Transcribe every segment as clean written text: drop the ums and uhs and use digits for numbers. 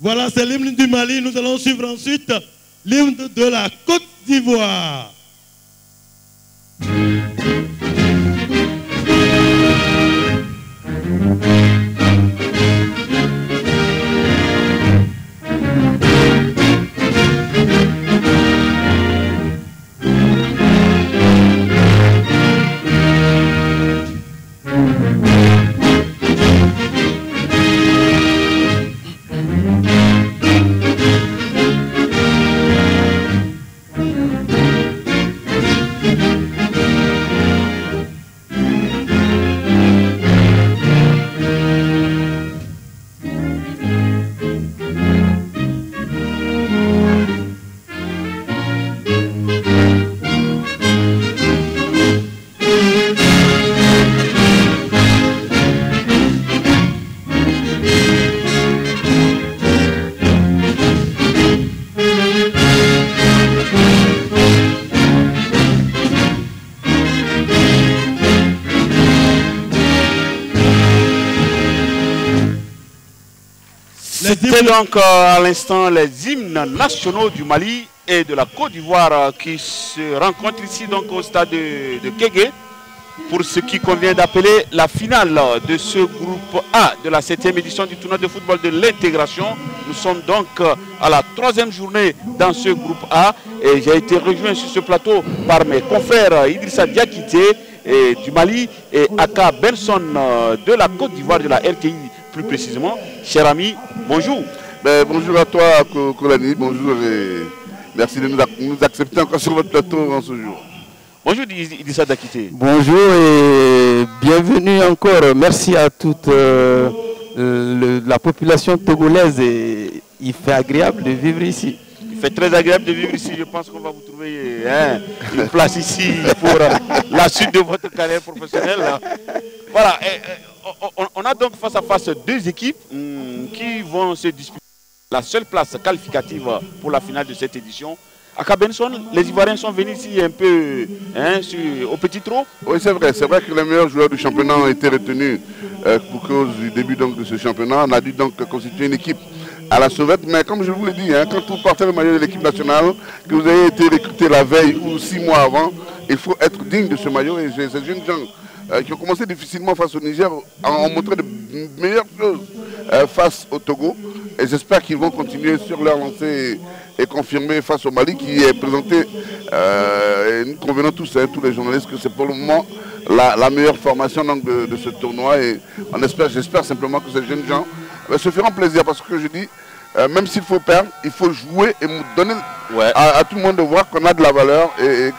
Voilà, c'est l'hymne du Mali. Nous allons suivre ensuite l'hymne de la Côte d'Ivoire. C'était donc à l'instant les hymnes nationaux du Mali et de la Côte d'Ivoire qui se rencontrent ici donc au stade de Kégué pour ce qui convient d'appeler la finale de ce groupe A de la 7e édition du tournoi de football de l'intégration. Nous sommes donc à la 3e journée dans ce groupe A et j'ai été rejoint sur ce plateau par mes confrères Idrissa Diakité du Mali et Aka Benson de la Côte d'Ivoire, de la RTI plus précisément. Cher ami, bonjour. Bonjour à toi, Kolani, bonjour et merci de nous accepter encore sur votre plateau en ce jour. Bonjour Idrissa Diakité. Bonjour et bienvenue encore. Merci à toute la population togolaise. Et il fait agréable de vivre ici. Il fait très agréable de vivre ici. Je pense qu'on va vous trouver une place ici pour la suite de votre carrière professionnelle. Voilà. On a donc face à face deux équipes qui vont se disputer la seule place qualificative pour la finale de cette édition. Aka Benson, les Ivoiriens sont venus ici un peu au petit trot. Oui, c'est vrai que les meilleurs joueurs du championnat ont été retenus pour cause du début donc, de ce championnat. On a dû donc constituer une équipe à la sauvette, mais comme je vous l'ai dit, quand vous portez le maillot de l'équipe nationale, que vous ayez été recruté la veille ou 6 mois avant, il faut être digne de ce maillot. Et ces jeunes gens qui ont commencé difficilement face au Niger ont montré de meilleures choses face au Togo. Et j'espère qu'ils vont continuer sur leur lancée et confirmer face au Mali qui est présenté, et nous convenons tous, tous les journalistes, que c'est pour le moment la meilleure formation donc, de ce tournoi. Et j'espère simplement que ces jeunes gens se feront plaisir parce que je dis, même s'il faut perdre, il faut jouer et donner à tout le monde de voir qu'on a de la valeur et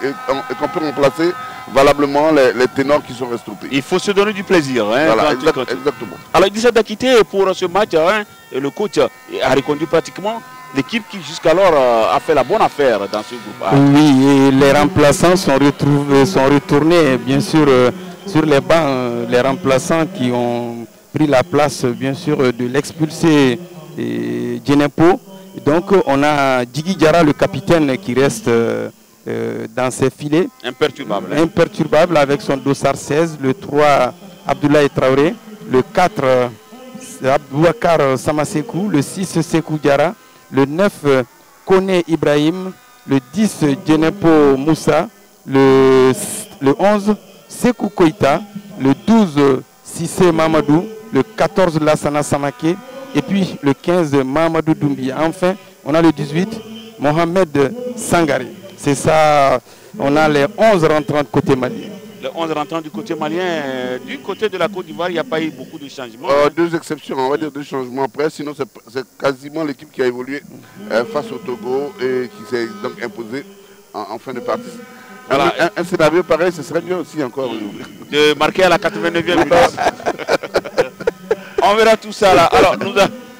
qu'on peut remplacer valablement les ténors qui sont restructurés. Il faut se donner du plaisir. Voilà, exactement. Alors, Idrissa Diakité, pour ce match, le coach a reconduit pratiquement l'équipe qui jusqu'alors a fait la bonne affaire dans ce groupe. Oui, et les remplaçants sont retournés, bien sûr, sur les bancs. Les remplaçants qui ont pris la place, bien sûr, de l'expulsé Djenepo. Donc, on a Djigui Diarra, le capitaine, qui reste dans ses filets. Imperturbable. Imperturbable avec son dossard 16, le 3 Abdoulaye Traoré, le 4 Abouakar Samasekou, le 6 Sekou Diarra, le 9 Kone Ibrahim, le 10 Djenepo Moussa, le 11 Sekou Koïta, le 12 Sissé Mamadou, le 14 Lassana Samake et puis le 15 Mamadou Doumbia. Enfin, on a le 18 Mohamed Sangari. C'est ça, on a les 11 rentrants du côté malien. Les 11 rentrants du côté malien. Du côté de la Côte d'Ivoire, il n'y a pas eu beaucoup de changements. Deux exceptions, on va dire deux changements après. Sinon, c'est quasiment l'équipe qui a évolué face au Togo et qui s'est donc imposée en fin de partie. Voilà. Un scénario pareil, ce serait bien aussi encore. De marquer à la 89e minute. On verra tout ça là. Alors,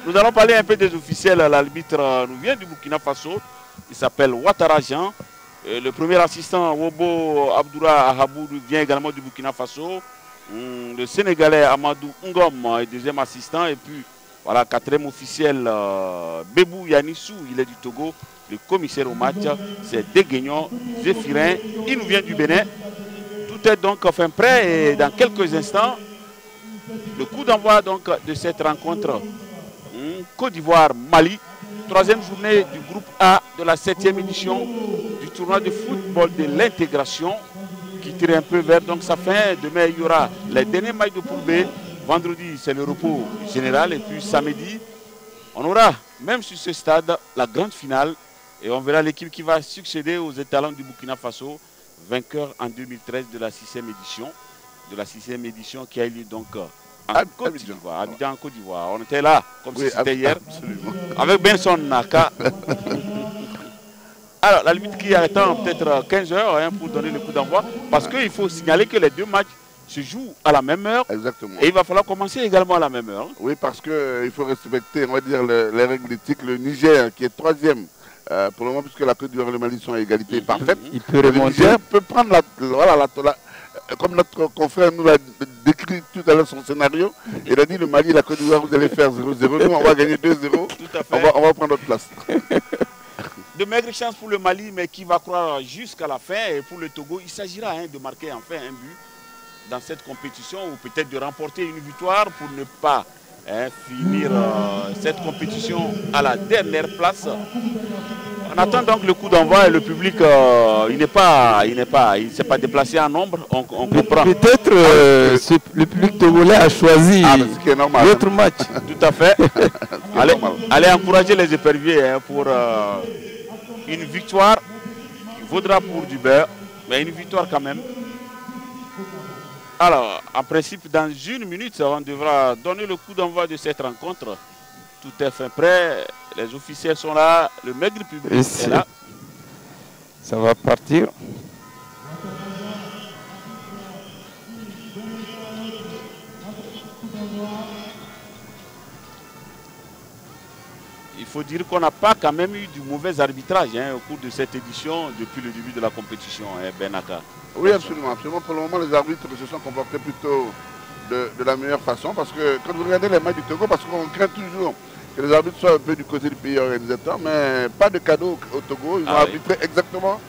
nous allons parler un peu des officiels. L'arbitre nous vient du Burkina Faso. Il s'appelle Ouattara Jean. Le premier assistant, Wobo Abdoura Ahabou, vient également du Burkina Faso. Le Sénégalais Amadou Ngom est deuxième assistant. Et puis, voilà, quatrième officiel, Bébou Yanissou, il est du Togo. Le commissaire au match, c'est Deguignon Zéphirin. Il nous vient du Bénin. Tout est donc enfin prêt. Et dans quelques instants, le coup d'envoi donc de cette rencontre Côte d'Ivoire-Mali. Troisième journée du groupe A de la 7e édition du tournoi de football de l'intégration qui tire un peu vers donc sa fin. Demain, il y aura les derniers matchs de poule B. Vendredi, c'est le repos général. Et puis samedi, on aura, même sur ce stade, la grande finale. Et on verra l'équipe qui va succéder aux étalons du Burkina Faso, vainqueur en 2013 de la 6e édition. De la 6e édition qui a eu lieu donc en Côte d'Ivoire, Abidjan en Côte d'Ivoire. On était là, comme si c'était hier, absolument. Avec Benson Naka. Alors, la limite qui attend peut-être 15 heures hein, pour donner le coup d'envoi, parce qu'il faut signaler que les deux matchs se jouent à la même heure. Exactement. Et il va falloir commencer également à la même heure. Oui, parce qu'il faut respecter, on va dire, les règles d'éthique. Le Niger, qui est troisième, pour le moment, puisque la Côte d'Ivoire et le Mali sont à égalité parfaite, il peut remonter. Le Niger peut prendre comme notre confrère nous l'a décrit tout à l'heure son scénario, il a dit le Mali et la Côte d'Ivoire, vous allez faire 0-0, nous on va gagner 2-0, on va prendre notre place. De maigres chances pour le Mali, mais qui va croire jusqu'à la fin. Et pour le Togo, il s'agira de marquer enfin un but dans cette compétition ou peut-être de remporter une victoire pour ne pas finir cette compétition à la dernière place. On attend donc le coup d'envoi et le public, il ne s'est pas déplacé en nombre, on comprend. Peut-être le public togolais a choisi l'autre match. Tout à fait. Allez encourager les éperviers pour une victoire qui vaudra pour du beurre, mais une victoire quand même. Alors, en principe, dans une minute, on devra donner le coup d'envoi de cette rencontre. Tout est fin prêt, les officiels sont là, le maigre public est là. Ça va partir. Il faut dire qu'on n'a pas quand même eu du mauvais arbitrage au cours de cette édition depuis le début de la compétition, Benaka. Oui, absolument, absolument. Pour le moment, les arbitres se sont comportés plutôt de la meilleure façon. Parce que quand vous regardez les matchs du Togo, parce qu'on craint toujours que les arbitres soient un peu du côté du pays organisateur, mais pas de cadeau au Togo. Ils ont arbitré exactement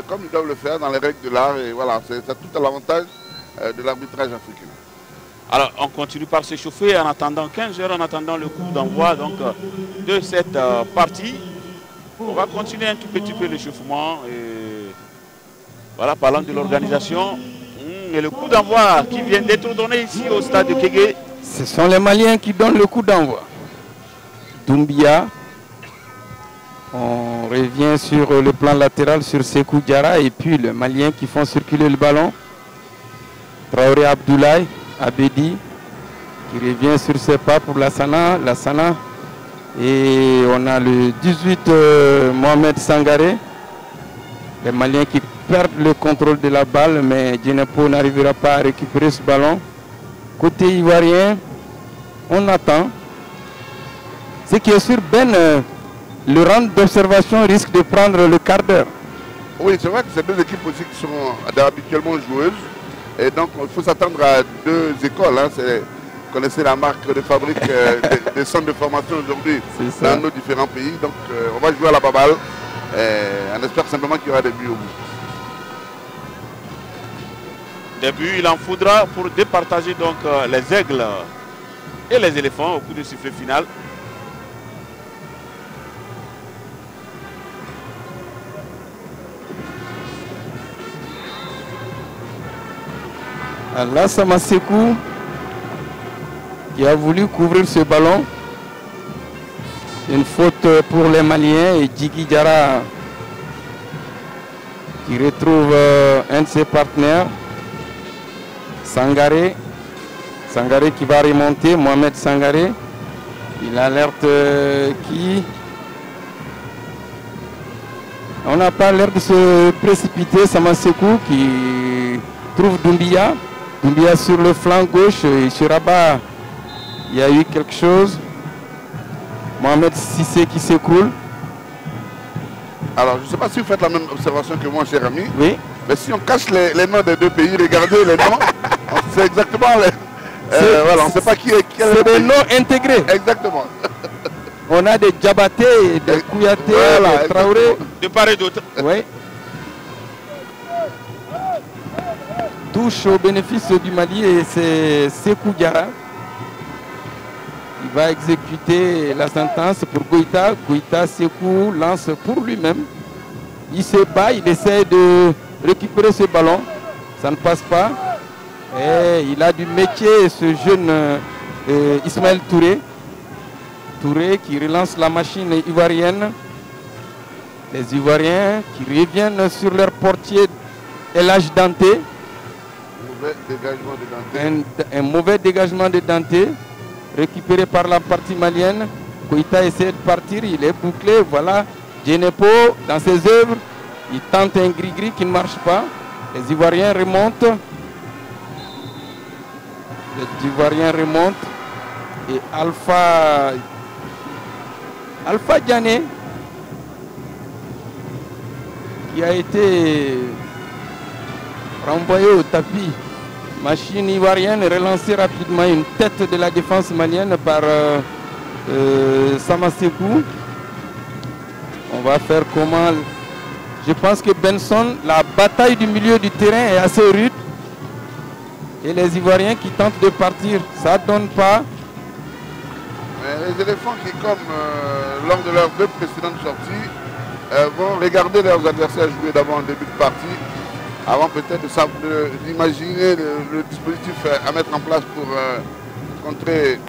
comme ils doivent le faire dans les règles de l'art. Et voilà, c'est tout à l'avantage de l'arbitrage africain. Alors, on continue par s'échauffer en attendant 15 heures, en attendant le coup d'envoi de cette partie. On va continuer un tout petit peu l'échauffement. Voilà, parlant de l'organisation. Et le coup d'envoi qui vient d'être donné ici au stade de Kégué. Ce sont les Maliens qui donnent le coup d'envoi. Doumbia. On revient sur le plan latéral sur Sekou Diarra et puis les Maliens qui font circuler le ballon. Traoré Abdoulaye, Abedi qui revient sur ses pas pour Lassana. Et on a le 18 Mohamed Sangaré. Les Maliens qui perdent le contrôle de la balle, mais Djenepo n'arrivera pas à récupérer ce ballon. Côté ivoirien, on attend. Ce qui est sûr, le rang d'observation risque de prendre le quart d'heure. Oui, c'est vrai que c'est deux équipes aussi qui sont habituellement joueuses. Et donc, il faut s'attendre à deux écoles. Vous connaissez la marque de fabrique des centres de formation aujourd'hui dans nos différents pays. Donc, on va jouer à la baballe. On espère simplement qu'il y aura des buts au bout. Des buts, il en faudra pour départager donc les aigles et les éléphants au coup de sifflet final. Alassane Sekou qui a voulu couvrir ce ballon. Une faute pour les Maliens et Djigui Diarra qui retrouve un de ses partenaires. Sangaré qui va remonter, Mohamed Sangaré. Il alerte qui... On n'a pas l'air de se précipiter, Samasekou qui trouve Doumbia. Doumbia sur le flanc gauche et sur Rabat, il y a eu quelque chose. Mohamed Sissé qui s'écroule. Alors, je ne sais pas si vous faites la même observation que moi, cher ami. Oui. Mais si on cache les noms des deux pays, regardez les noms, c'est exactement voilà, on ne sait pas qui est. C'est des noms intégrés. Exactement. On a des Diabaté, des Kouyaté, des Traoré. De part et d'autre. Oui. Touche au bénéfice du Mali et c'est Sekou Diarra. Il va exécuter la sentence pour Goïta. Goïta Sekou lance pour lui-même. Il se bat, il essaie de récupérer ce ballon. Ça ne passe pas. Et il a du métier, ce jeune Ismaël Touré. Touré qui relance la machine ivoirienne. Les Ivoiriens qui reviennent sur leur portier El Hadj Danté. Un mauvais dégagement de Danté. Récupéré par la partie malienne. Koïta essaie de partir, il est bouclé. Voilà, Djenepo dans ses œuvres. Il tente un gris-gris qui ne marche pas. Les Ivoiriens remontent. Les Ivoiriens remontent. Et Alpha Diané, qui a été renvoyé au tapis. Machine ivoirienne relancée rapidement, une tête de la défense malienne par Samasekou. On va faire comment? Je pense que Benson, la bataille du milieu du terrain est assez rude. Et les Ivoiriens qui tentent de partir, ça ne donne pas. Mais les éléphants qui, comme lors de leurs 2 précédentes sorties, vont regarder leurs adversaires jouer d'abord en début de partie, avant peut-être d'imaginer le dispositif à mettre en place pour contrer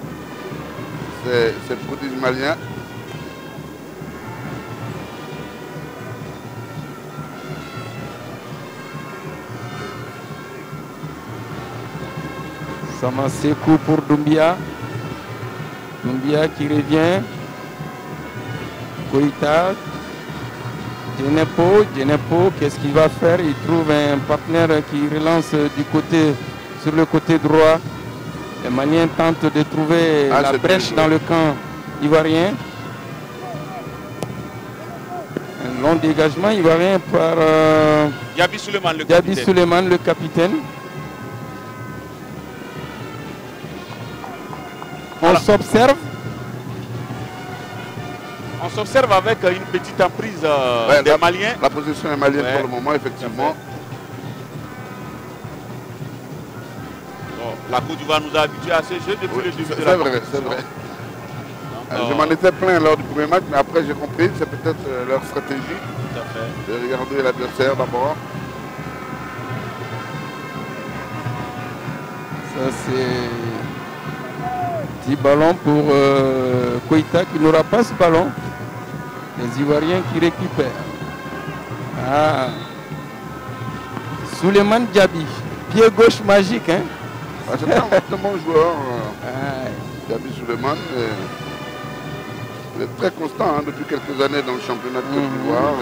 ces prodiges maliens. Samasekou pour Doumbia. Doumbia qui revient. Koïta. Djenepo, qu'est-ce qu'il va faire? Il trouve un partenaire qui relance sur le côté droit. Les Maliens tentent de trouver la brèche dans le camp ivoirien. Un long dégagement ivoirien par Yabi Souleymane, le capitaine. On s'observe. On s'observe avec une petite emprise des Maliens. La position est malienne pour le moment, effectivement. Bon, la Côte d'Ivoire nous a habitués à ces jeux depuis le début de la compétition. C'est vrai. Je m'en étais plaint lors du premier match, mais après j'ai compris, c'est peut-être leur stratégie. Tout à fait. De regarder l'adversaire d'abord. Ça c'est petit ballon pour Koïta qui n'aura pas ce ballon. Les Ivoiriens qui récupèrent. Ah. Souleymane Diaby. Pied gauche magique. Hein? C'est un très bon joueur. Diaby Souleymane. Il est très constant depuis quelques années dans le championnat de Côte d'Ivoire.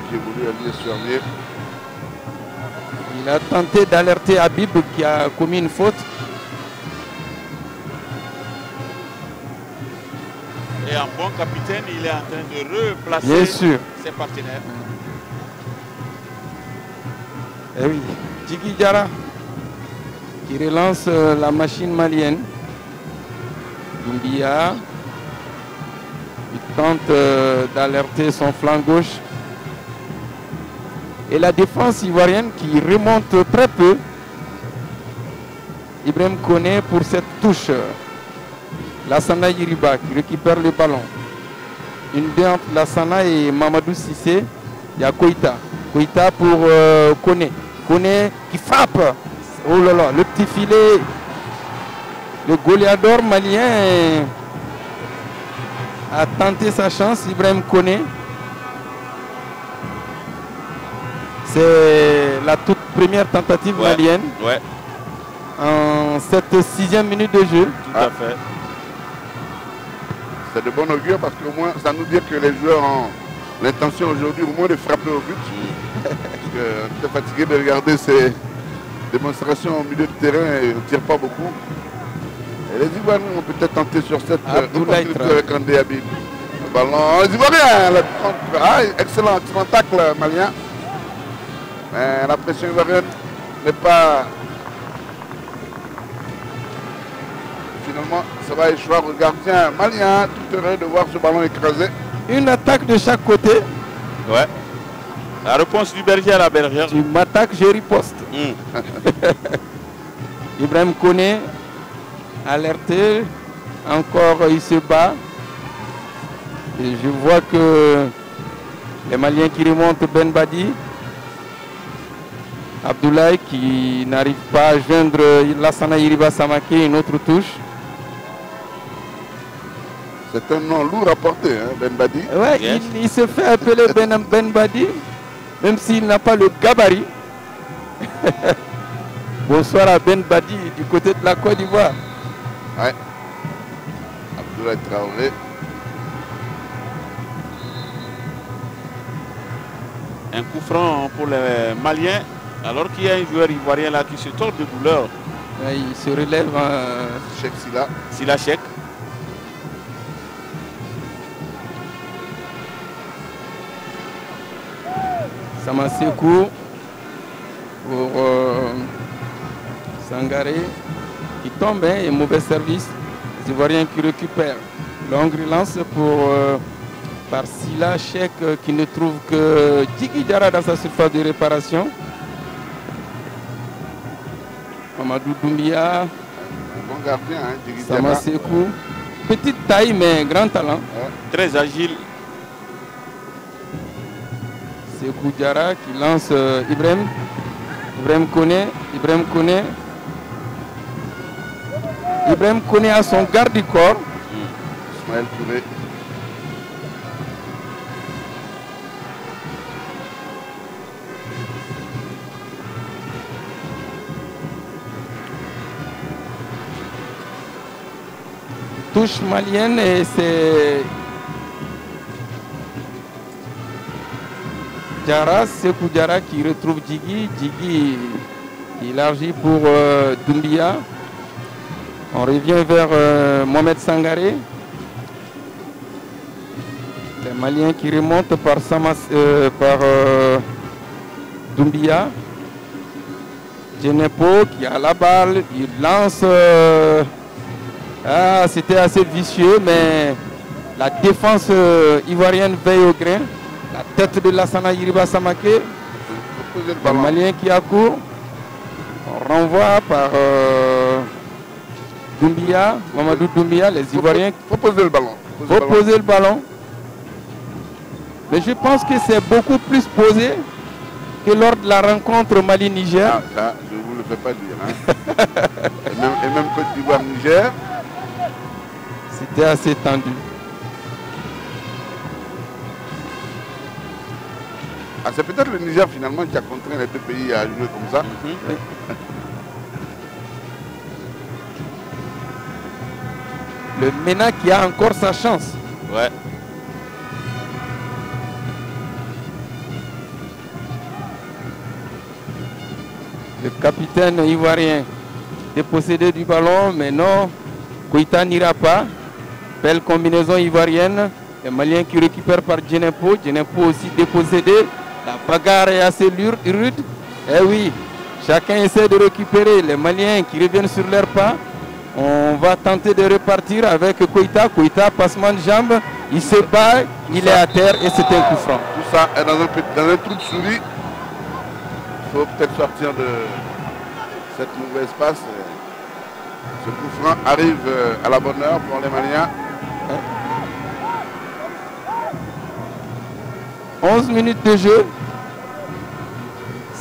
Qui évolue à l'IS-Fermier. Il a tenté d'alerter Habib qui a commis une faute. Et en bon capitaine, il est en train de replacer ses partenaires. Eh oui, Djigui Diarra qui relance la machine malienne. Doumbia, il tente d'alerter son flanc gauche. Et la défense ivoirienne qui remonte très peu. Ibrahim Koné pour cette touche. Lassana Yiriba qui récupère le ballon. Une deux entre Lassana et Mamadou Cissé. Il y a Koïta. Koïta pour Koné. Koné qui frappe. Oh là là, le petit filet. Le goleador malien a tenté sa chance. Ibrahim Koné. C'est la toute première tentative malienne. Ouais. En cette 6e minute de jeu. Tout à fait. C'est de bon augure parce qu'au moins ça nous dit que les joueurs ont l'intention aujourd'hui au moins de frapper au but. Parce qu'on est fatigué de regarder ces démonstrations au milieu de terrain et on ne tire pas beaucoup. Et les Ivoiriens ont peut-être tenté sur cette opportunité avec André Habib. Le ballon, les Ivoiriens, excellent tacle malien. Mais la pression ivoirienne n'est pas... Finalement, ça va échouer au gardien malien, tout heureux de voir ce ballon écrasé. Une attaque de chaque côté. Ouais. La réponse du berger à la bergère. Tu m'attaques, je riposte. Ibrahim Koné, alerté. Encore, il se bat. Et je vois que les Maliens qui remontent Ben Badi. Abdoulaye qui n'arrive pas à joindre Lassana Yiriba Samaké, une autre touche. C'est un nom lourd à porter, hein, Ben Badi. Ouais, yes. il se fait appeler Ben Badi, même s'il n'a pas le gabarit. Bonsoir à Ben Badi du côté de la Côte d'Ivoire. Ouais. Abdoulaye Traoré. Un coup franc pour les Maliens, alors qu'il y a un joueur ivoirien là qui se tord de douleur. Ouais, il se relève. Cheikh Silla. Silla Cheikh. Samasekou pour Sangaré qui tombe et mauvais service. Les Ivoiriens qui récupèrent. Longue relance par Silla Cheikh qui ne trouve que Djigui Diarra dans sa surface de réparation. Mamadou Doumbia. Un bon gardien, hein, Djigui Diarra. Samasekou. Petite taille mais grand talent. Ouais. Très agile. Sekou Diarra qui lance Ibrahim Koné. Ibrahim Koné a son garde du corps. Ismaël Touré. Touche malienne et c'est Diarra, Sekou Diarra qui retrouve Djigui. Djigui élargi pour Doumbia. On revient vers Mohamed Sangaré. Les Maliens qui remontent par Doumbia. Djenepo qui a la balle. Il lance. C'était assez vicieux, mais la défense ivoirienne veille au grain. La tête de Lassana Yiriba Samaké. Le Malien qui accourt. On renvoie par Doumbia, Mamadou Doumbia, les Ivoiriens. Il faut poser le ballon. Faut poser le ballon. Mais je pense que c'est beaucoup plus posé que lors de la rencontre Mali-Niger. Ah, ça, je ne vous le fais pas dire. Hein. et même Côte d'Ivoire-Niger. C'était assez tendu. Ah, c'est peut-être le Niger finalement qui a contraint les deux pays à jouer comme ça. Le MENA qui a encore sa chance. Ouais. Le capitaine ivoirien dépossédé du ballon, mais non, Koïta n'ira pas. Belle combinaison ivoirienne. Les Maliens qui récupèrent par Djenepo. Djenepo aussi dépossédé. La bagarre est assez rude. Eh oui, chacun essaie de récupérer. Les Maliens qui reviennent sur leurs pas. On va tenter de repartir avec Koïta. Koïta, passement de jambes. Il se bat, il est à terre et c'est un coup franc. Tout ça est dans un trou de souris. Il faut peut-être sortir de cette mauvaise passe. Ce coup franc arrive à la bonne heure pour les Maliens. 11 minutes de jeu.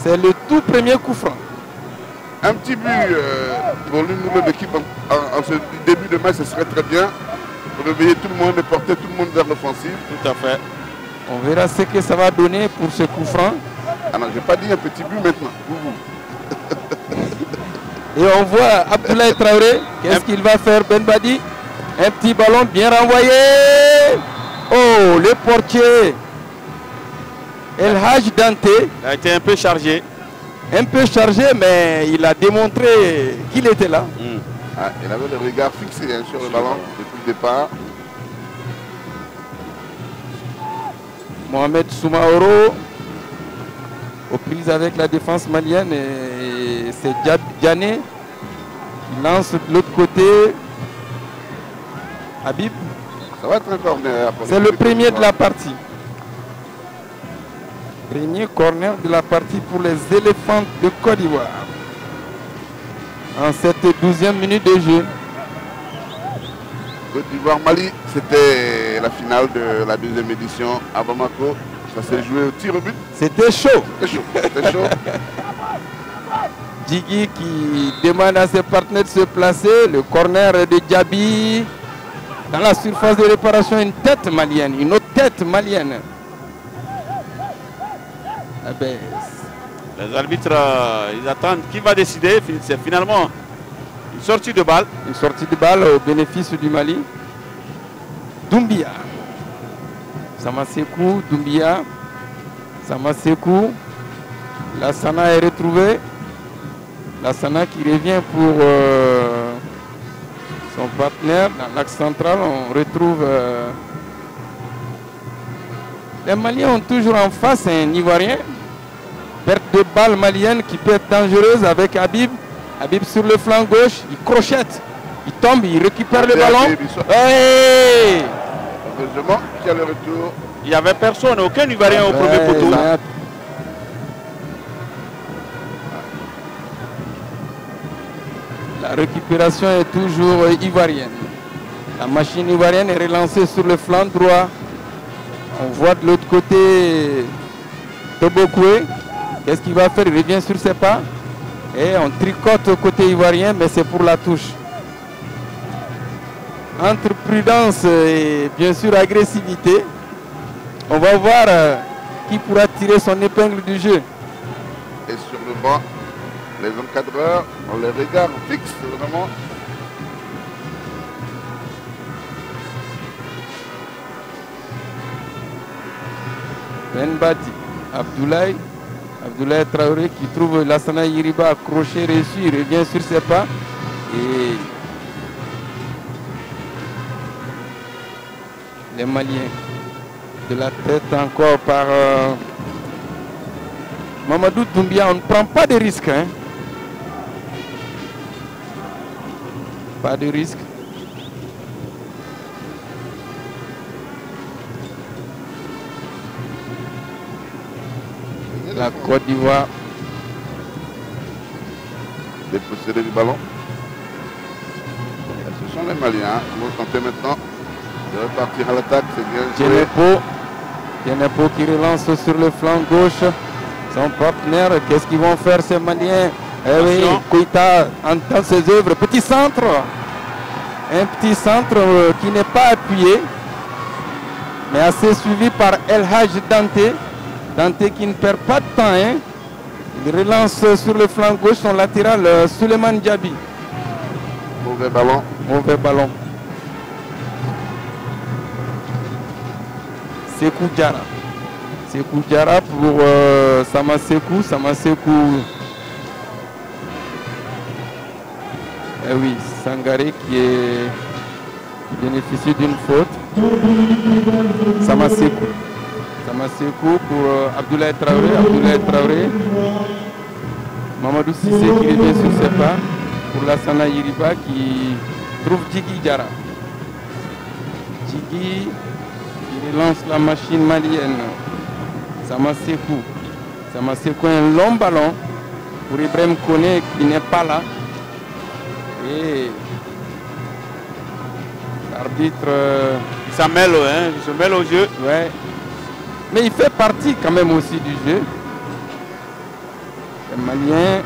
C'est le tout premier coup franc. Un petit but pour l'une ou l'autre équipe en ce début de match, ce serait très bien. Pour réveiller tout le monde et porter tout le monde vers l'offensive. Tout à fait. On verra ce que ça va donner pour ce coup franc. Ah non, je n'ai pas dit un petit but maintenant. Et on voit Abdoulaye Traoré. Qu'est-ce qu'il va faire, Ben Badi? Un petit ballon bien renvoyé. Oh, le portier El Hadj Dante. Il a été un peu chargé. Un peu chargé, mais il a démontré qu'il était là. Ah, il avait le regard fixé hein, sur le ballon depuis le départ. Mohamed Soumaoro aux prises avec la défense malienne et c'est Diané qui lance de l'autre côté. Habib. Ça va être un corner. C'est le premier de la partie. Premier corner de la partie pour les éléphants de Côte d'Ivoire. En cette 12e minute de jeu. Côte d'Ivoire-Mali, c'était la finale de la 2e édition à Bamako. Ça s'est joué au tir au but. C'était chaud. C'était chaud. Djigui qui demande à ses partenaires de se placer. Le corner de Diaby. Dans la surface de réparation, une tête malienne. Une autre tête malienne. Ah ben, les arbitres, ils attendent. Qui va décider? C'est finalement une sortie de balle. Une sortie de balle au bénéfice du Mali. Doumbia. Samasekou, Doumbia. Samasekou. Lassana est retrouvé. Lassana qui revient pour son partenaire dans l'axe central. On retrouve les Maliens ont toujours en face un Ivoirien. Perte de balle malienne qui peut être dangereuse avec Habib. Habib sur le flanc gauche, il crochette. Il tombe, il récupère le ballon. Hey! Heureusement qu'il y a le retour. Il n'y avait personne, aucun Ivoirien au premier poteau. La récupération est toujours ivoirienne. La machine ivoirienne est relancée sur le flanc droit. On voit de l'autre côté Tobokwe. Qu'est-ce qu'il va faire? Il revient sur ses pas. Et on tricote côté ivoirien, mais c'est pour la touche. Entre prudence et bien sûr agressivité, on va voir qui pourra tirer son épingle du jeu. Et sur le banc, les encadreurs ont les regards fixes vraiment. Ben Badi, Abdoulaye Traoré qui trouve Lassana Yiriba accroché, reçu, il revient sur ses pas. Et les Maliens de la tête encore par Mamadou Doumbia. On ne prend pas de risque. Hein? Pas de risque. La Côte d'Ivoire. Dépossédé du ballon. Et ce sont les Maliens qui vont tenter maintenant de repartir à l'attaque. C'est bien joué. Djenepo qui relance sur le flanc gauche. Son partenaire, qu'est-ce qu'ils vont faire ces Maliens? Eh oui, Koïta entend ses œuvres. Petit centre. Un petit centre qui n'est pas appuyé, mais assez suivi par El Hadj Dante. Dante qui ne perd pas de temps. Hein. Il relance sur le flanc gauche son latéral Souleymane Diaby. Mauvais ballon. Mauvais ballon. Sekou Diarra. Sekou Diarra pour Samasekou. Samasekou. Eh oui, Sangaré qui bénéficie d'une faute. Samasekou. Samasekou pour Abdoulaye Traoré. Abdoulaye Traoré. Mamadou Cissé qui revient sur ses pas. Pour Lassana Yiriba qui trouve Djigui Diarra. Djigui qui relance la machine malienne. Samasekou. Samasekou, un long ballon pour Ibrahim Koné qui n'est pas là. Et l'arbitre... il s'en mêle, hein, il se mêle au jeu. Ouais. Mais il fait partie quand même aussi du jeu. Le Malien,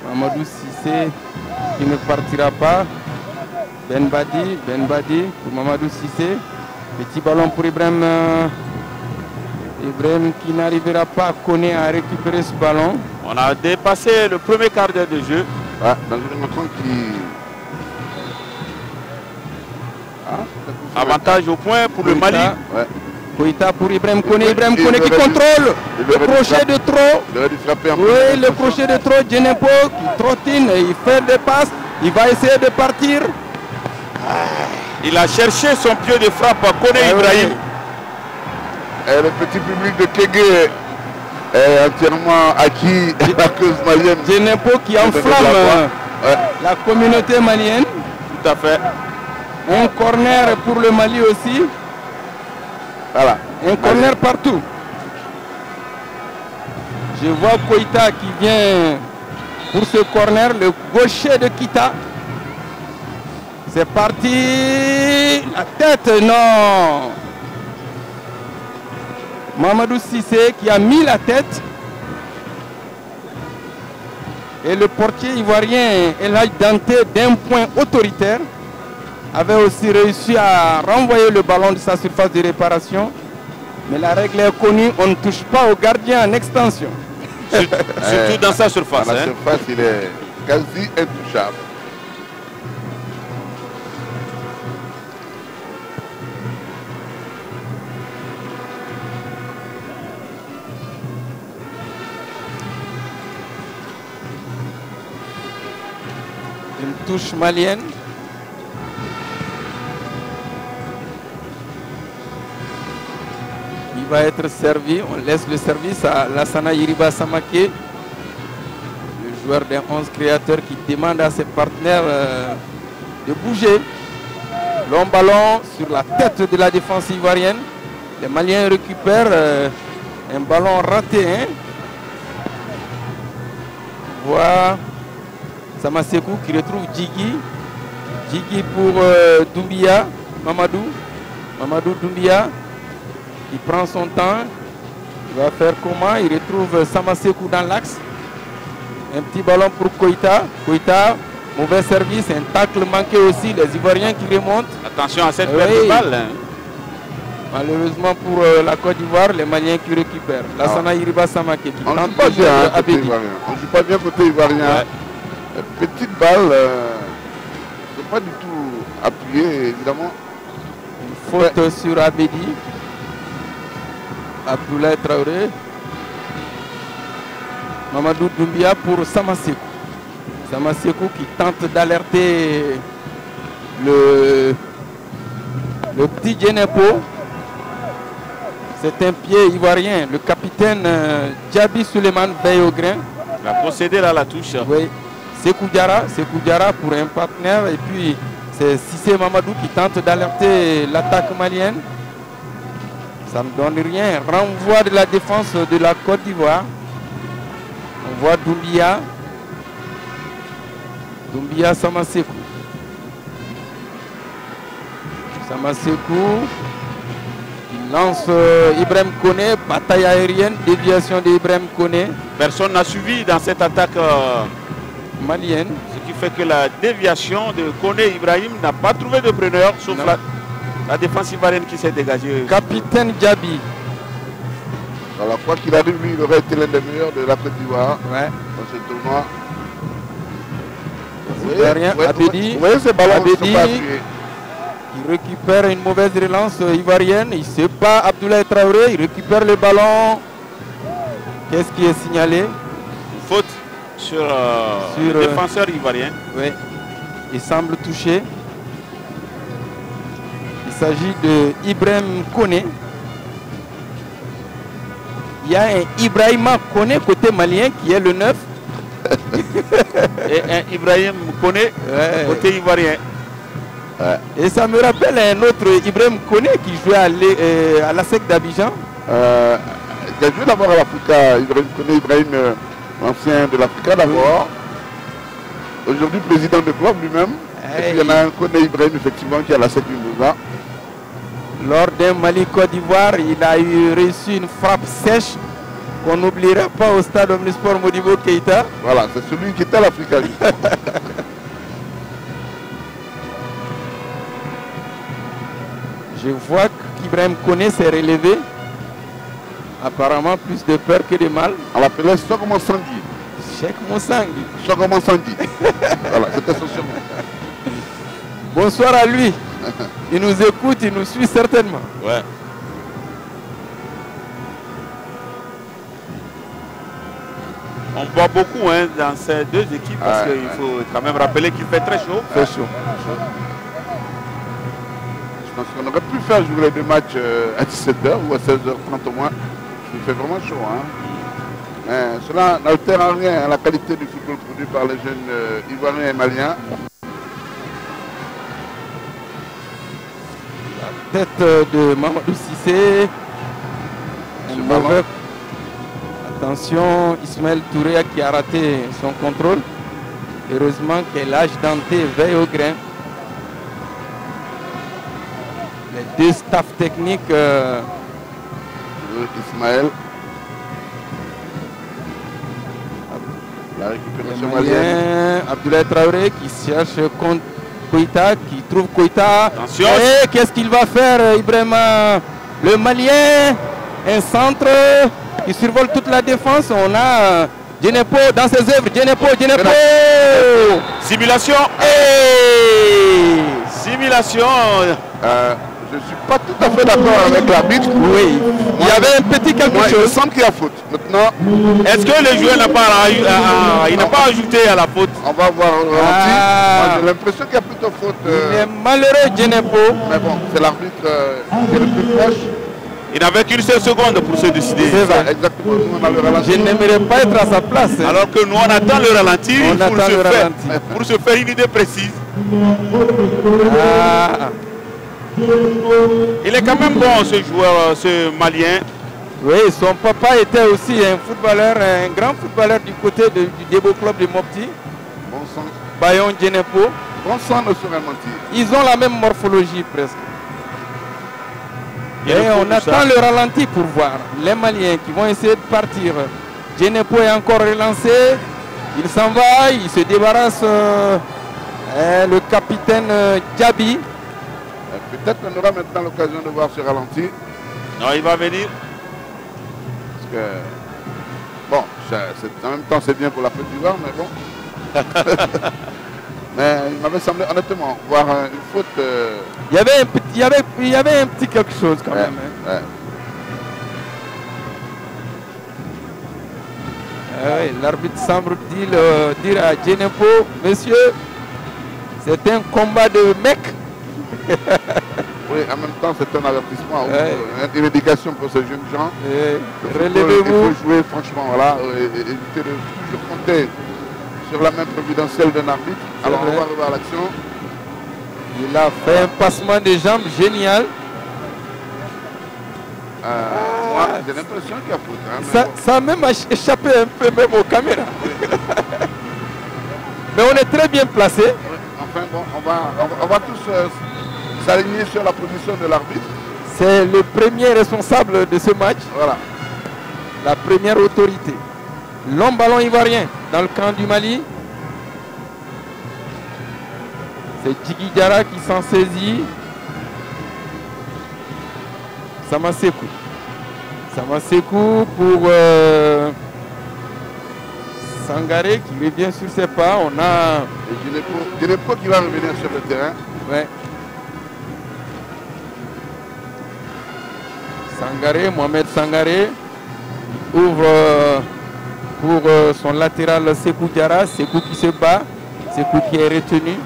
Mamadou Cissé qui ne partira pas. Ben Badi pour Mamadou Cissé. Petit ballon pour Ibrahim. Ibrahim qui n'arrivera pas, Koné à récupérer ce ballon. On a dépassé le premier quart d'heure de jeu. Ah, dans une rencontre qui... Avantage au point pour le Mali. Ouais. Koïta pour Ibrahim Koné. Ibrahim Koné qui contrôle. Le crochet de trop. Il aurait dû frapper un peu. Oui, le crochet de trop. Djenepo qui trottine, il fait des passes. Il va essayer de partir. Il a cherché son pied de frappe à Koné Ibrahim. Et le petit public de Kégué est entièrement acquis à la cause malienne. Djenepo qui enflamme la communauté malienne. Tout à fait. Un corner pour le Mali aussi. Voilà. Un corner partout. Je vois Koïta qui vient pour ce corner, le gaucher de Kita. C'est parti. La tête, non. Mamadou Cissé qui a mis la tête. Et le portier ivoirien Elhaj Dante, d'un point autoritaire, avait aussi réussi à renvoyer le ballon de sa surface de réparation. Mais la règle est connue, on ne touche pas au gardien en extension. Surtout dans sa surface. Dans la surface, il est quasi intouchable. Une touche malienne. Il va être servi. On laisse le service à Lassana Yiriba Samake, le joueur des 11 créateurs qui demande à ses partenaires de bouger. Long ballon sur la tête de la défense ivoirienne. Les Maliens récupèrent un ballon raté. Hein. Voilà. Samasekou qui retrouve Djigui. Djigui pour Doumbia. Mamadou Doumbia qui prend son temps. Il va faire comment? Il retrouve Samasekou dans l'axe. Un petit ballon pour Koïta. Koïta, mauvais service, un tacle manqué aussi. Les Ivoiriens qui remontent. Attention à cette perte de balle. Hein. Malheureusement pour la Côte d'Ivoire, les Maliens qui récupèrent. Lassana Yiriba Samake qui On ne tente joue pas de bien jouer côté Abedi. ivoirien. On ne joue pas bien côté ivoirien. Ouais. Petite balle, ne pas du tout appuyé, évidemment. Une faute sur Abedi. Abdoulaye Traoré. Mamadou Doumbia pour Samasekou. Samasekou qui tente d'alerter le petit Djenepo. C'est un pied ivoirien. Le capitaine Djabi Suleiman veille au grain. Il a procédé à la touche. Oui. Sekou Diarra pour un partenaire. Et puis c'est Cissé Mamadou qui tente d'alerter l'attaque malienne. Ça ne donne rien. Renvoi de la défense de la Côte d'Ivoire. On voit Doumbia Samasekou. Samasekou. Il lance Ibrahim Koné. Bataille aérienne. Déviation d'Ibrahim Koné. Personne n'a suivi dans cette attaque malienne. Ce qui fait que la déviation de Koné Ibrahim n'a pas trouvé de preneur, sauf la défense ivoirienne qui s'est dégagée. Capitaine Djabi. Dans la fois qu'il arrive, lui, il aurait été l'un des meilleurs de la Côte d'Ivoire dans ce tournoi. Abedi. Vous voyez ces ballons Abedi qui récupère une mauvaise relance ivoirienne. Il se bat Abdoulaye Traoré. Il récupère le ballon. Qu'est-ce qui est signalé? Faute sur le défenseur ivoirien. Oui. Il semble touché. Il s'agit de Ibrahim Koné. Il y a un Ibrahima Koné côté malien qui est le 9. Et un Ibrahim Koné côté ivoirien. Et ça me rappelle un autre Ibrahim Koné qui jouait à la SEC d'Abidjan. Il a joué d'abord à l'Africa. Ibrahim Koné, ancien de l'Africa d'abord. Aujourd'hui président de club lui-même. Et puis il y en a un Koné Ibrahim effectivement qui est à la SEC Mimosa. Lors d'un Mali-Côte d'Ivoire, il a réussi une frappe sèche qu'on n'oubliera pas au stade Omnisport Modibo Keïta. Voilà, c'est celui qui était à l'Africa. Je vois qu'Ibrahim Koné s'est relevé. Apparemment plus de peur que de mal. On l'appelait Sok Monsangui. Cheikh Monsangui. Sok Monsangui. Voilà, c'était son surnom. Bonsoir à lui. Il nous écoute, il nous suit certainement. Ouais. On boit beaucoup dans ces deux équipes parce qu'il faut quand même rappeler qu'il fait très chaud. Très chaud. Je pense qu'on aurait pu faire jouer les deux matchs à 17h ou à 16h30 au moins. Il fait vraiment chaud. Hein. Mais cela n'altère en rien la qualité du football produit par les jeunes Ivoiriens et Maliens. Tête de Mamadou Cissé. Attention, Ismaël Touré qui a raté son contrôle. Heureusement que l'âge Danté veille au grain. Les deux staffs techniques. Ismaël. La récupération malienne. Abdoulaye Traoré qui cherche contre Koïta, qui trouve Koïta. Attention. Et qu'est-ce qu'il va faire, Ibrahima? Le Malien, un centre qui survole toute la défense. On a Djenepo dans ses œuvres. Djenepo. Simulation. Simulation. Je ne suis pas tout à fait d'accord avec l'arbitre. Oui, il y avait un petit quelque Il me chose. semble qu'il y a faute. Maintenant, Est-ce que le joueur n'a pas ajouté à la faute? on va voir au ralenti. Moi, j'ai l'impression qu'il y a plutôt faute. Il est malheureux, Djenepo. Mais bon, c'est l'arbitre qui est le plus proche. Il n'avait qu'une seule seconde pour se décider. C'est vrai. Exactement, nous on a le ralenti. Je n'aimerais pas être à sa place. Alors que nous on attend le ralenti, pour se faire une idée précise. Il est quand même bon ce joueur, ce Malien. Oui, son papa était aussi un footballeur, un grand footballeur du côté du Debo Club de Mopti. Bon sang. Bayon Djenepo. Bon sang ne saurait mentir. Ils ont la même morphologie presque. Il y a Et le on fond de attend ça. le ralenti pour voir les Maliens qui vont essayer de partir. Djenepo est encore relancé. Il s'en va, il se débarrasse le capitaine Djabi. Peut-être qu'on aura maintenant l'occasion de voir ce ralenti. Non, il va venir. Parce que, bon, en même temps c'est bien pour la Côte d'Ivoire, mais bon. Mais il m'avait semblé honnêtement voir une faute. Il y avait un petit quelque chose quand même. Hein. Ouais. L'arbitre semble dire à Djenepo, monsieur, c'est un combat de mecs. Oui, en même temps c'est un avertissement, une éducation pour ces jeunes gens. Relevez-vous. Il faut jouer franchement, voilà, et éviter de toujours compter sur la main providentielle d'un arbitre. Alors on va revoir l'action. Il a fait un passement de jambes génial. Moi, j'ai l'impression qu'il y a faute. Hein, Ça a même échappé un peu même aux caméras. Mais on est très bien placé. Enfin bon, on va tous s'aligner sur la position de l'arbitre. C'est le premier responsable de ce match. Voilà. La première autorité. Long ballon ivoirien dans le camp du Mali. C'est Djigui Diarra qui s'en saisit. Samasekou. Samasekou pour Sangaré qui revient sur ses pas. On a Djenepo qui va revenir sur le terrain. Ouais. Sangaré, Mohamed Sangaré ouvre pour son latéral Sekou Diarra. Sekou qui se bat. Sekou qui est retenu.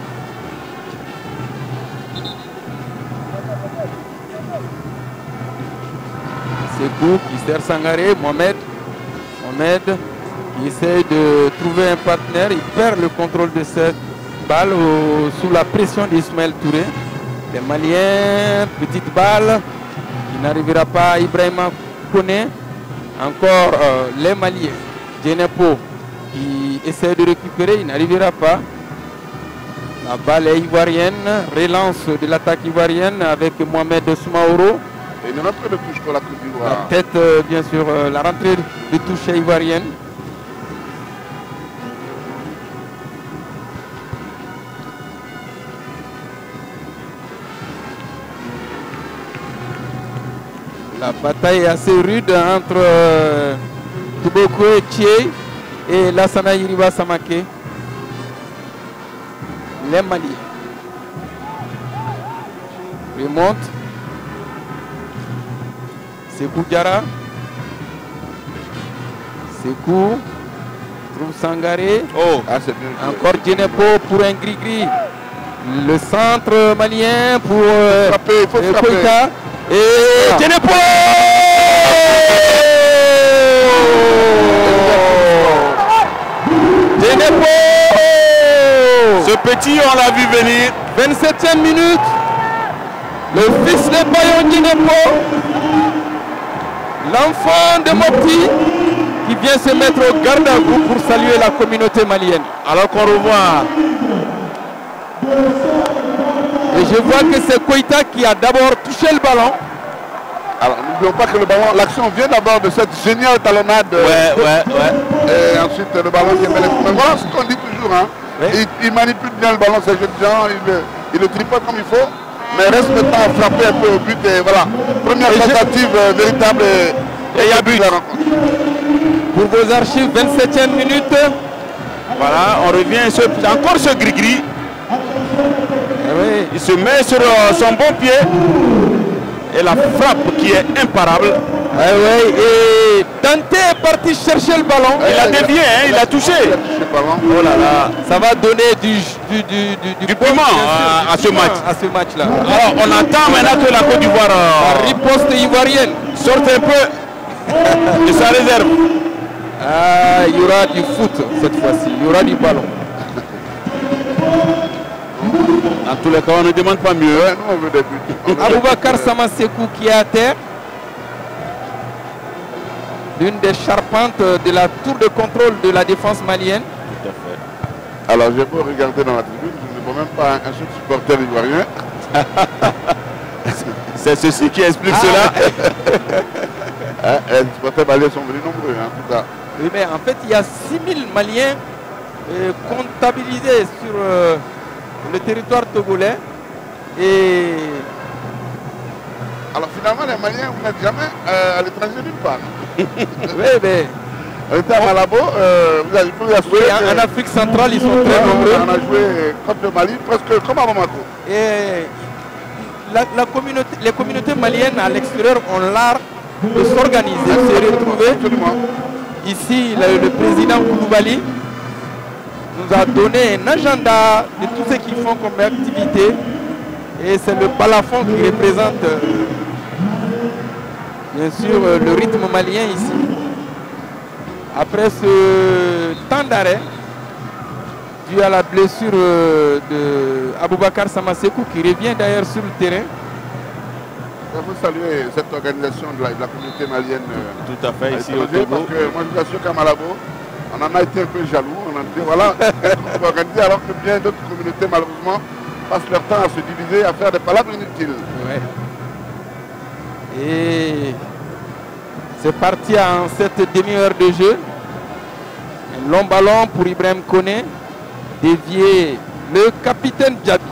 Sekou qui sert Sangaré. Mohamed qui essaie de trouver un partenaire. Il perd le contrôle de cette balle sous la pression d'Ismaël Touré. Les Maliens, petite balle qui n'arrivera pas à Ibrahima Koné. Encore les Maliens. Djenepo qui essaie de récupérer, il n'arrivera pas. La balle est ivoirienne, relance de l'attaque ivoirienne avec Mohamed Soumaoro. Et une rentrée de touche pour la Côte d'Ivoire. La tête, bien sûr, la rentrée de touche ivoirienne. La bataille est assez rude entre Touboko Etier et Lassana Yiriba Samake. Les Maliens remonte. Sekou Diarra. Sekou trouve Sangaré. Oh, c'est bien. Encore Djenepo pour un gris-gris. Le centre malien pour il faut frapper. Koïta. Et Djenepo. Djenepo. ce petit, on l'a vu venir. 27e minute. Le fils de Bayon Djenepo. L'enfant de Mopti. qui vient se mettre au garde à vous pour saluer la communauté malienne. Alors qu'on revoit. Et je vois que c'est Koïta qui a d'abord touché le ballon. Alors n'oublions pas que le ballon, l'action vient d'abord de cette géniale talonnade. Et ensuite le ballon qui est mêlé. Mais voilà ce qu'on dit toujours. Hein. Oui. Il manipule bien le ballon, ces jeunes gens, il le tripote comme il faut. Mais reste maintenant à frapper un peu au but. Et voilà, première tentative véritable. Et il y a but. Pour vos archives, 27e minute. Voilà, on revient sur encore ce gris-gris. Oui. Il se met sur son bon pied. Et la frappe qui est imparable. Oui, et Dante est parti chercher le ballon. Il a dévié, hein, il a touché. Oh là là, ça va donner du piment à ce match. À ce match-là. Alors on attend maintenant que la Côte d'Ivoire la riposte ivoirienne sorte un peu de sa réserve. Ah, il y aura du foot cette fois-ci, il y aura du ballon. Dans tous les cas, on ne demande pas mieux. Nous, on veut des buts. Aboubakar Samasekou qui est à terre. L'une des charpentes de la tour de contrôle de la défense malienne. Tout à fait. Alors, je peux regarder dans la tribune, je ne vois même pas un seul supporter ivoirien. C'est ceci qui explique cela. Les supporters maliens sont venus nombreux, en tout cas. Oui, mais en fait, il y a 6000 Maliens comptabilisés sur le territoire togolais. Et alors finalement, les Maliens, vous n'êtes jamais à l'étranger nulle part. oui, mais on était à Malabo, vous avez pu assurer. En Afrique centrale, ils sont très nombreux. On a joué contre le Mali, presque comme à Bamako. Et les communautés maliennes à l'extérieur ont l'art de s'organiser, de se retrouver. Absolument. Ici, le président Koulibaly nous a donné un agenda de tout ce qu'ils font comme activité. Et c'est le balafon qui représente bien sûr le rythme malien ici. Après ce temps d'arrêt, dû à la blessure de Aboubakar Samasekou qui revient d'ailleurs sur le terrain. Je veux saluer cette organisation de la communauté malienne. Tout à fait, ici au Togo. Parce que moi je vous assure qu'à Malabo, on en a été un peu jaloux. On a dit voilà, on va organiser alors que bien d'autres communautés malheureusement passent leur temps à se diviser, à faire des palabres inutiles. Ouais. Et c'est parti en cette demi-heure de jeu. Un long ballon pour Ibrahim Koné, dévié le capitaine Diaby.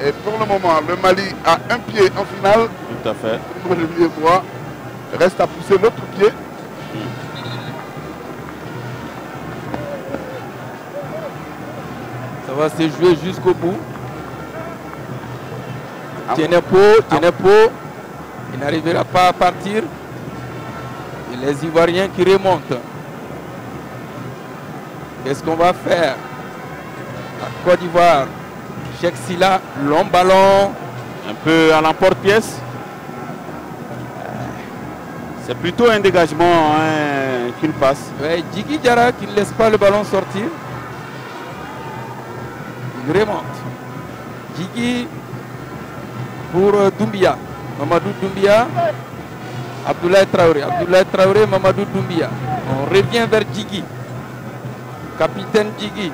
Et pour le moment, le Mali a un pied en finale. Tout à fait. Pour le vieux droit, reste à pousser l'autre pied. Ça va se jouer jusqu'au bout. Tienepo, il n'arrivera pas à partir. Et les Ivoiriens qui remontent. Qu'est-ce qu'on va faire? La Côte d'Ivoire, Cheikh Silla, long ballon. Un peu à l'emporte-pièce. C'est plutôt un dégagement qu'il passe. Ouais, Djigui Diarra qui ne laisse pas le ballon sortir. Il remonte. Djigui pour Doumbia. Mamadou Doumbia. Abdoulaye Traoré. Abdoulaye Traoré, Mamadou Doumbia. On revient vers Djigui. Capitaine Djigui.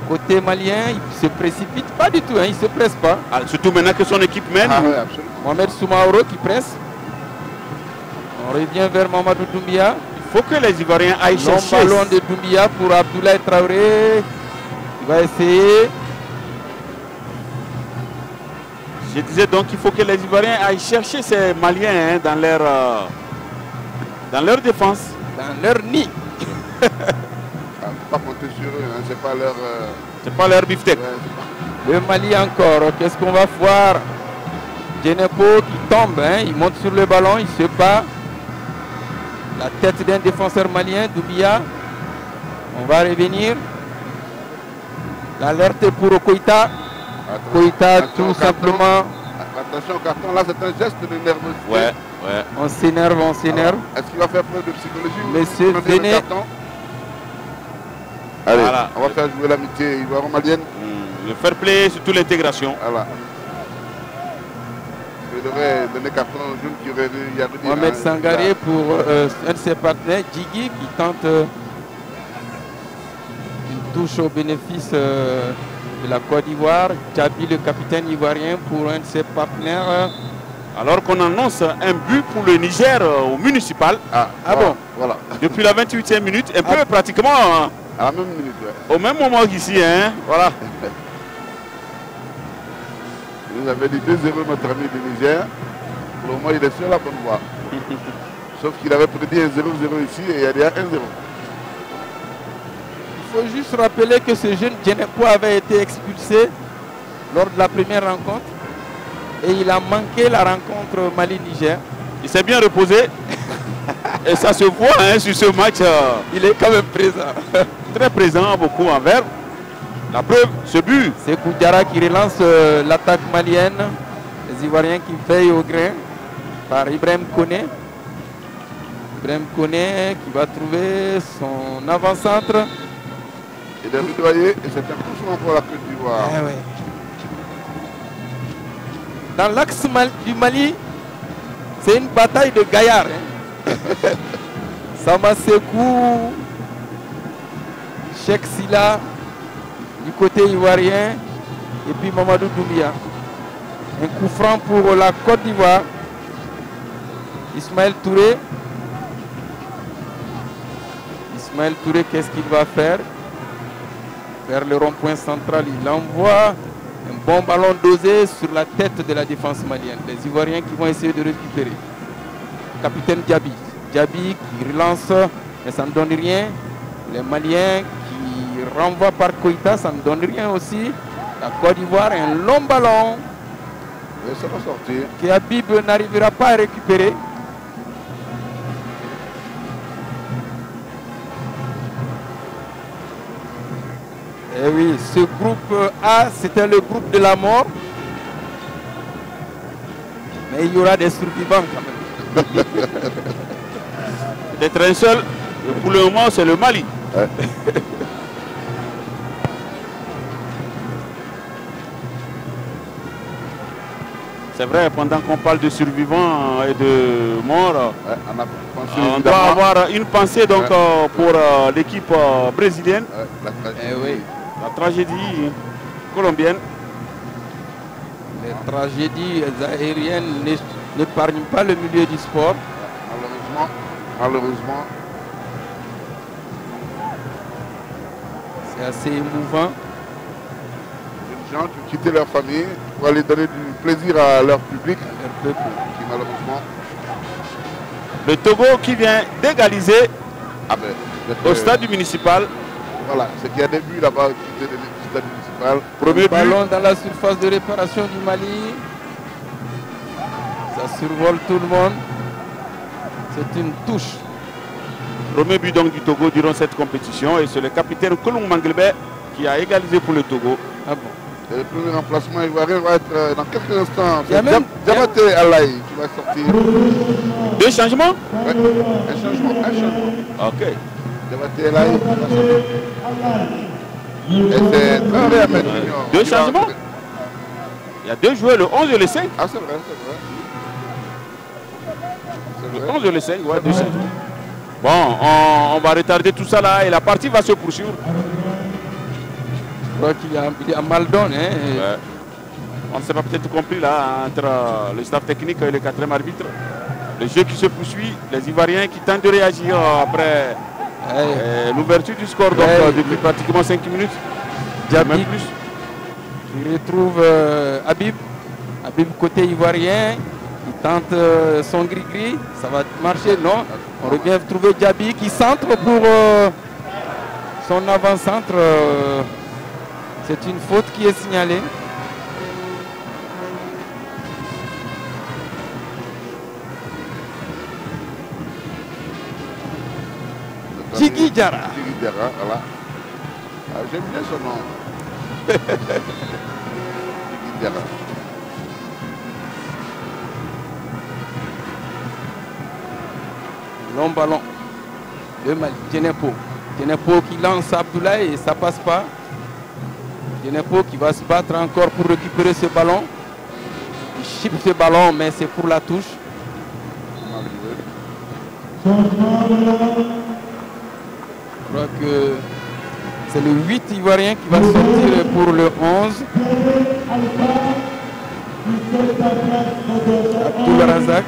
Côté malien, il ne se précipite pas du tout, hein, il ne se presse pas. Alors, surtout maintenant que son équipe mène. Ah, oui, absolument. Mohamed Soumaoro qui presse. On revient vers Mamadou Doumbia. Il faut que les Ivoiriens aillent chercher. Long ballon de Doumbia pour Abdoulaye Traoré. Il va essayer. Je disais donc qu'il faut que les Ivoiriens aillent chercher ces Maliens dans leur défense. Dans leur nid. Pas compter sur eux, hein, c'est pas leur... C'est pas leur beefsteak. Le Mali encore, qu'est-ce qu'on va voir? Djenepo qui tombe, hein, il monte sur le ballon, il se bat. La tête d'un défenseur malien, Doumbia. On va revenir. L'alerte pour Koïta. Koïta tout simplement. Attention au carton, là c'est un geste de nervosité. Ouais. On s'énerve, on s'énerve. Est-ce qu'il va faire preuve de psychologie ou Monsieur, venez. Allez, voilà. On va faire jouer l'amitié ivoiro-malienne. Le fair play, surtout l'intégration. Voilà. il aurait donné carton jaune qui aurait réussi. Mohamed Sangaré pour un de ses partenaires, Djigui, qui tente une touche au bénéfice de la Côte d'Ivoire. Djabi, le capitaine ivoirien, pour un de ses partenaires. Alors qu'on annonce un but pour le Niger au municipal. Bon, voilà. Depuis la 28e minute, un peu pratiquement à la même minute. Au même moment qu'ici, hein. Voilà. Il nous avait dit 2-0 notre ami du Niger. Pour le moment, il est sur la bonne voie. Sauf qu'il avait prédit un 0-0 ici et il y a déjà 1-0. Il faut juste rappeler que ce jeune Djenepo avait été expulsé lors de la première rencontre. Et il a manqué la rencontre Mali-Niger. Il s'est bien reposé. Et ça se voit hein, sur ce match. Il est quand même présent. Très présent, beaucoup en vert. La preuve, ce but. C'est Koudjara qui relance l'attaque malienne. Les Ivoiriens qui veillent au grain par Ibrahim Koné. Ibrahim Koné qui va trouver son avant-centre. Il est rudoyé et c'est un touchement pour la Côte d'Ivoire. Dans l'axe du Mali, c'est une bataille de gaillards. Hein. Sama Sekou, Cheikh Silla du côté ivoirien et puis Mamadou Doumbia. Un coup franc pour la Côte d'Ivoire. Ismaël Touré. Ismaël Touré, qu'est-ce qu'il va faire? Vers le rond-point central, il envoie un bon ballon dosé sur la tête de la défense malienne. Les Ivoiriens qui vont essayer de récupérer. Capitaine Djabi. Djabi qui relance, mais ça ne donne rien. Les Maliens qui renvoient par Koïta, ça ne donne rien aussi. La Côte d'Ivoire, un long ballon. Et ça va sortir. Que Habib n'arrivera pas à récupérer. Et oui, ce groupe A, c'était le groupe de la mort. Mais il y aura des survivants quand même. D'être un seul, pour le moment, c'est le Mali. Ouais. C'est vrai, pendant qu'on parle de survivants et de morts, on doit avoir une pensée donc, pour l'équipe brésilienne. La tragédie colombienne. Les tragédies aériennes n'épargnent pas le milieu du sport. Malheureusement. C'est assez émouvant. Les gens qui quittaient leur famille pour aller donner du plaisir à leur public. Qui malheureusement. Le Togo qui vient d'égaliser au stade municipal. Voilà, c'est qu'il y a des buts là-bas qui étaient du stade municipal. Premier ballon dans la surface de réparation du Mali. Ça survole tout le monde. C'est une touche. Premier but donc du Togo durant cette compétition et c'est le capitaine Kolong Manglebé qui a égalisé pour le Togo. Ah bon. Et le premier remplacement ivoirien va être dans quelques instants. C'est Diabaté Alaï qui va sortir. Deux changements? Oui, un changement. Ok. Diabaté Alaï va sortir. Et c'est Traoré Ahmed Junior. Deux changements? Il y a deux joueurs, le 11 et le 5. Ah c'est vrai, c'est vrai. Le 11 et le 5, ouais, deux changements. Bon, on va retarder tout ça là et la partie va se poursuivre. Je crois qu'il a mal donné. Hein. Ouais. On ne s'est pas peut-être compris là entre le staff technique et le quatrième arbitre. Le jeu qui se poursuit, les Ivoiriens qui tentent de réagir après l'ouverture du score donc, depuis pratiquement 5 minutes. Djabi qui retrouve Habib. Habib côté ivoirien. Il tente son gris-gris. Ça va marcher, non? On revient trouver Djabi qui centre pour son avant-centre. C'est une faute qui est signalée. Djigui Diarra. Djigui Diarra, voilà. Ah, j'aime bien son nom. Djigui Diarra. Long ballon de Mali. Djenepo. Djenepo qui lance Abdoulaye et ça passe pas. Djenepo qui va se battre encore pour récupérer ce ballon. Il chip ce ballon, mais c'est pour la touche. Je crois que c'est le 8 Ivoirien qui va sortir pour le 11. Abdul Razak.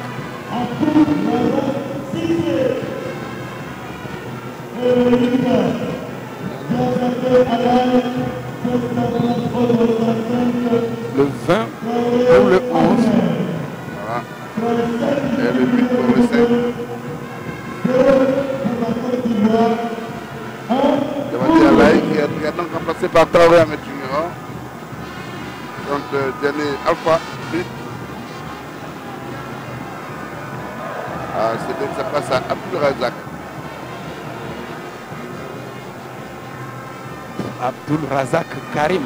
Le 20 pour le 11. Voilà. Et le 8 pour le 5. Devant Alaï qui est donc remplacé par Traoré Ahmed Junior. Donc Diané Alpha 8. C'est donc ça passe à Abdul Razak. Abdul Razak Karim.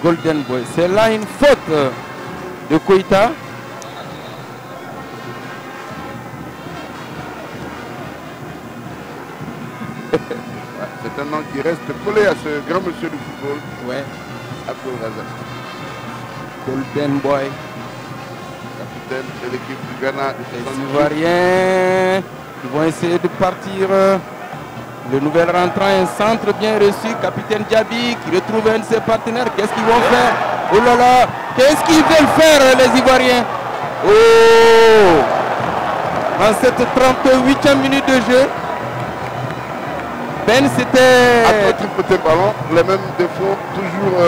Golden Boy. C'est là une faute de Koïta. C'est un nom qui reste collé à ce grand monsieur du football. Ouais. Abdul Razak. Golden Boy. Capitaine de l'équipe du Ghana. Les Ivoiriens qui vont essayer de partir. Le nouvel rentrant, un centre bien reçu. Capitaine Diaby qui retrouve un de ses partenaires. Qu'est-ce qu'ils vont faire? Oh là là! Qu'est-ce qu'ils veulent faire les Ivoiriens? Oh! En cette 38e minute de jeu. Ben, c'était... Après tripoter le ballon, les mêmes défauts, toujours...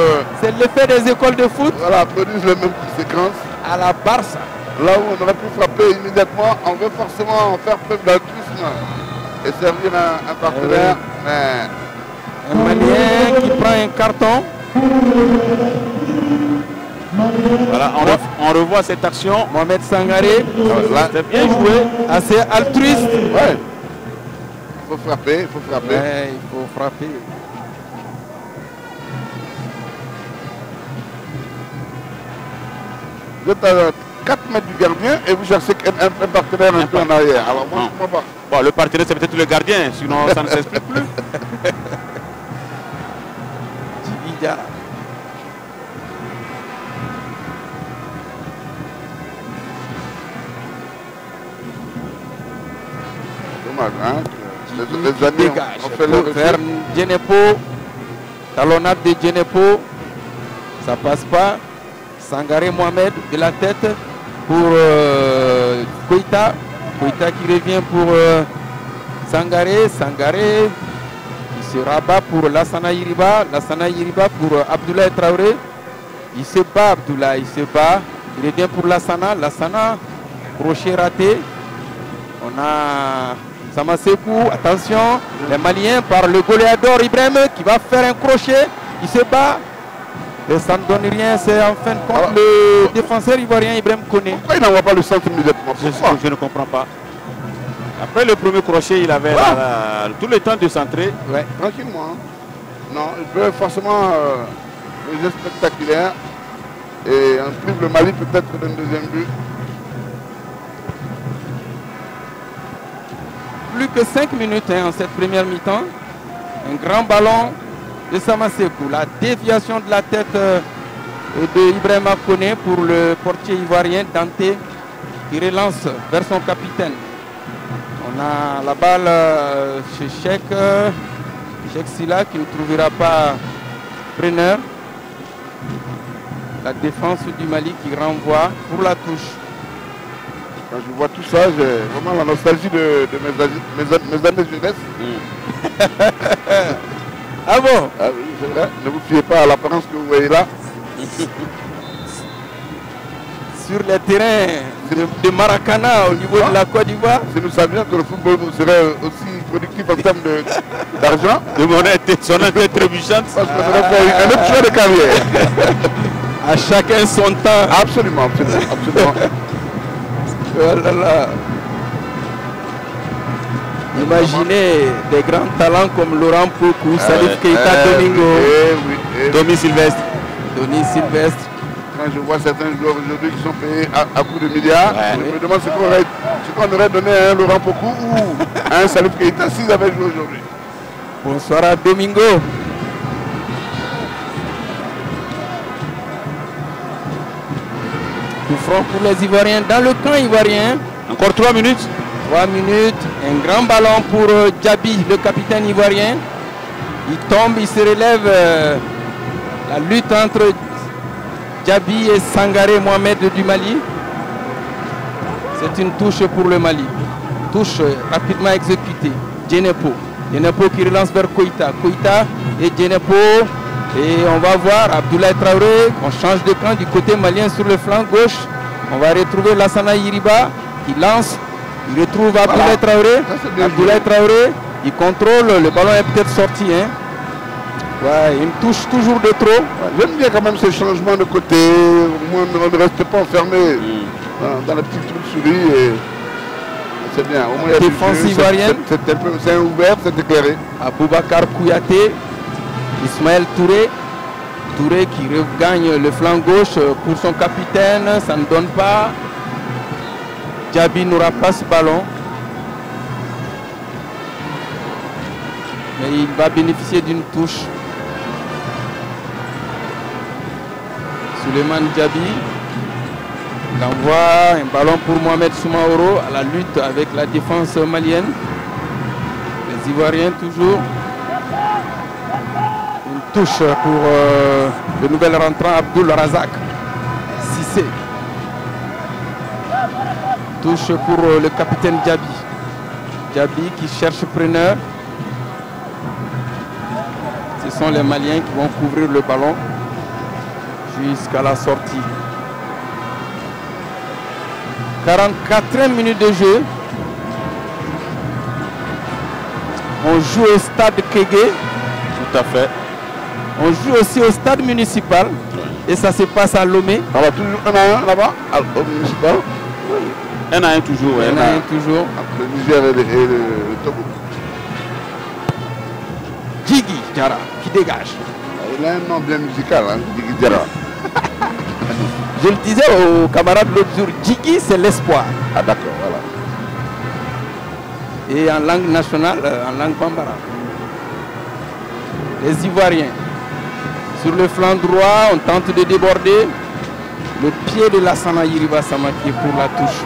C'est l'effet des écoles de foot. Voilà, produisent les mêmes conséquences. À la Barça. Là où on aurait pu frapper immédiatement, on veut forcément faire preuve d'altruisme et servir un partenaire. Mais... Un Malien qui prend un carton. Voilà, on revoit cette action. Mohamed Sangaré. C'était bien joué. Assez altruiste. Ouais. Il faut frapper, il faut frapper. Ouais, il faut frapper. Vous êtes à 4 mètres du gardien et vous cherchez un partenaire un peu en arrière. Alors moi, je ne comprends pas. Bon, le partenaire, c'est peut-être le gardien, sinon ça ne s'explique plus. Djibida. Dommage, hein. Les années ont fait leur vers Djenepo. Talonnade de Djenepo. Ça passe pas. Sangaré Mohamed de la tête pour Koïta. Koïta qui revient pour Sangaré. Sangaré qui se rabat pour Lassana Yiriba. Lassana Yiriba pour Abdoulaye Traoré. Il se bat Abdoulaye, il se bat. Il revient pour Lassana. Lassana, crochet raté. On a Samasekou, attention, les Maliens par le goléador Ibrahim qui va faire un crochet. Il se bat. Et ça ne donne rien, c'est en fin de compte le défenseur ivoirien Ibrahim Koné. Pourquoi il n'envoie pas le centre immédiatement? Je ne comprends pas. Après le premier crochet, il avait tout le temps de centrer. Ouais. Tranquillement. Non, il peut forcément un geste spectaculaire et en prive le Mali peut-être d'un deuxième but. Plus que 5 minutes en cette première mi-temps. Un grand ballon de Samasekou. La déviation de la tête de Ibrahima Koné pour le portier ivoirien Dante qui relance vers son capitaine. On a la balle chez Cheikh Silla qui ne trouvera pas preneur. La défense du Mali qui renvoie pour la touche. Quand je vois tout ça, j'ai vraiment la nostalgie de mes années de jeunesse. Ah bon? Ah oui, c'est vrai. Ne vous fiez pas à l'apparence que vous voyez là. Sur les terrains de Maracana au niveau de la Côte d'Ivoire. Si nous savions que le football serait aussi productif en termes d'argent, De monnaie, son intérêt trébuchante. parce qu'on aurait fait un autre choix de carrière. À chacun son temps. Absolument, absolument, absolument. Oh là là. Imaginez des grands talents comme Laurent Pokou, Salif Keita, Domingo, Domi Sylvestre. Denis Sylvestre. Quand je vois certains joueurs aujourd'hui qui sont payés à coups de milliards, je me demande ce qu'on aurait donné à un Laurent Pokou ou à un Salif Keita s'ils avaient joué aujourd'hui. Bonsoir à Domingo. Coup franc pour les Ivoiriens dans le camp ivoirien. Encore 3 minutes. 3 minutes. Un grand ballon pour Djabi, le capitaine ivoirien. Il tombe, il se relève. La lutte entre Djabi et Sangaré Mohamed du Mali. C'est une touche pour le Mali. Touche rapidement exécutée. Djenepo. Djenepo qui relance vers Koïta. Koïta et Djenepo. Et on va voir Abdoulaye Traoré. On change de camp du côté malien sur le flanc gauche. On va retrouver Lassana Yiriba qui lance. Il retrouve Abdoulaye Traoré. Abdoulaye Traoré. Il contrôle. Le ballon est peut-être sorti. Hein. Ouais, il me touche toujours de trop. Ouais, j'aime bien quand même ces changements de côté. On ne reste pas enfermé dans la petite trou de souris. Et... c'est bien. Au moins, défense ivoirienne. C'est ouvert, c'est éclairé. Aboubacar Kouyaté. Ismaël Touré. Touré qui regagne le flanc gauche pour son capitaine. Ça ne donne pas. Djabi n'aura pas ce ballon. Mais il va bénéficier d'une touche. Souleymane Djabi. Il envoie un ballon pour Mohamed Soumaoro à la lutte avec la défense malienne. Les Ivoiriens toujours. Une touche pour le nouvel rentrant Abdoul Razak. Cissé. Touche pour le capitaine Djabi. Djabi qui cherche preneur. Ce sont les Maliens qui vont couvrir le ballon jusqu'à la sortie. 44e minute de jeu. On joue au stade Kégué. Tout à fait. On joue aussi au stade municipal. Et ça se passe à Lomé. On va toujours 1 à 1 là-bas, au municipal. 1 à 1 toujours. 1 à 1 toujours. Entre le Niger et le Togo. Djigui Diarra qui dégage. Il a un nom bien musical, hein, Djigui Diarra. Je le disais aux camarades l'autre jour, Djigui c'est l'espoir. Ah d'accord, voilà. Et en langue nationale, en langue bambara. Les Ivoiriens. Sur le flanc droit, on tente de déborder. Le pied de Lassana Yiriba Samaki pour la touche.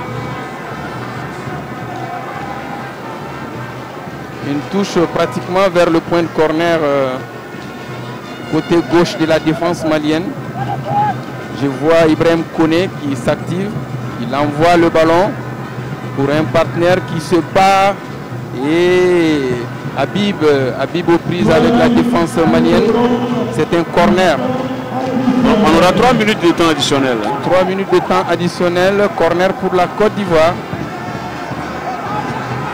Une touche pratiquement vers le point de corner côté gauche de la défense malienne. Je vois Ibrahim Koné qui s'active. Il envoie le ballon pour un partenaire qui se bat. Et Habib aux prises avec la défense malienne. C'est un corner. On aura 3 minutes de temps additionnel. 3 minutes de temps additionnel. Corner pour la Côte d'Ivoire.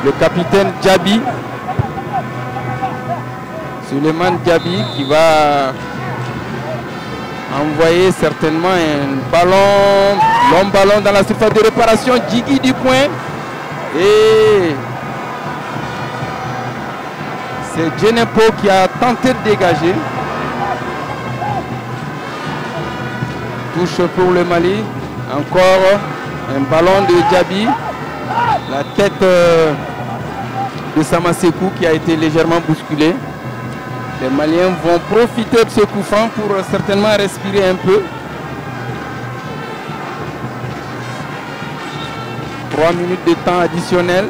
Le capitaine Djabi. Souleymane Djabi qui va envoyer certainement un ballon, long ballon dans la surface de réparation. Djigui du point. Et c'est Djenepo qui a tenté de dégager. Touche pour le Mali. Encore un ballon de Djabi. La tête de Samasekou qui a été légèrement bousculée. Les Maliens vont profiter de ce coup franc pour certainement respirer un peu. 3 minutes de temps additionnel.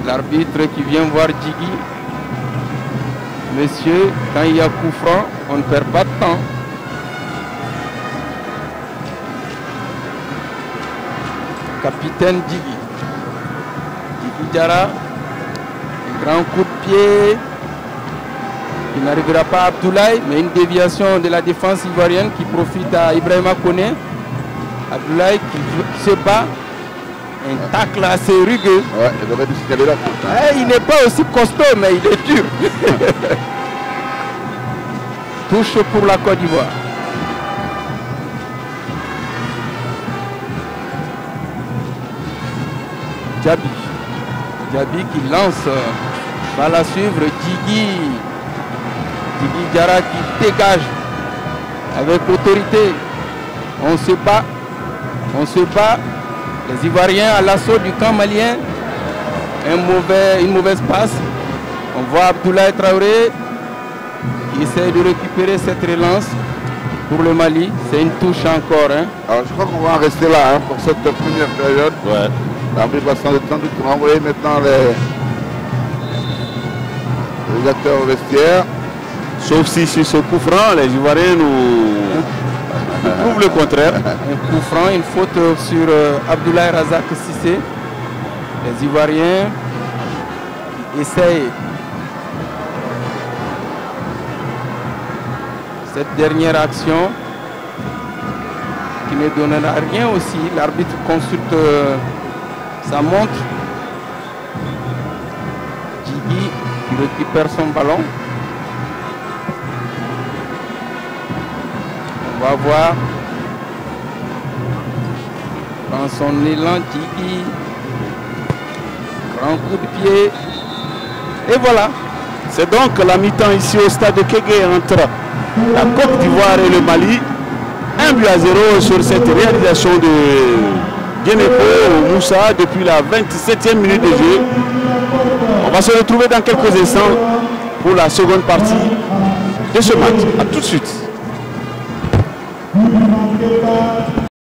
L'arbitre qui vient voir Djigui. Monsieur, quand il y a coup franc, on ne perd pas de temps. Capitaine Djigui. Djigui Diarra. Un grand coup de pied. Il n'arrivera pas à Abdoulaye, mais une déviation de la défense ivoirienne qui profite à Ibrahima Koné. Abdoulaye qui se bat. Un tacle assez rugueux. Ouais, il aurait dû signaler la faute. Hein. Il n'est pas aussi costaud, mais il est dur. Touche pour la Côte d'Ivoire. Djabi. Djabi qui lance. Va la suivre. Djigui. Djigui Diarra qui dégage. Avec autorité. On se bat. On se bat. Les Ivoiriens à l'assaut du camp malien. Une mauvaise passe. On voit Abdoulaye Traoré qui essaie de récupérer cette relance. pour le Mali. C'est une touche encore. Hein. Alors je crois qu'on va en rester là hein, pour cette première période. Ouais. L'arbitre va sans doute renvoyer maintenant les acteurs au vestiaire. Sauf si sur ce coup franc, les Ivoiriens nous prouvent le contraire. Un coup franc, une faute sur Abdoulaye Razak Sissé. Les Ivoiriens qui essayent cette dernière action qui ne donnera rien aussi. L'arbitre consulte sa montre. Djigui qui récupère son ballon. On va voir dans son élan Djigui. Grand coup de pied. Et voilà. C'est donc la mi-temps ici au stade de Kégué entre la Côte d'Ivoire et le Mali. 1-0 sur cette réalisation de Guénépo Moussa depuis la 27e minute de jeu. On va se retrouver dans quelques instants pour la seconde partie de ce match. A tout de suite.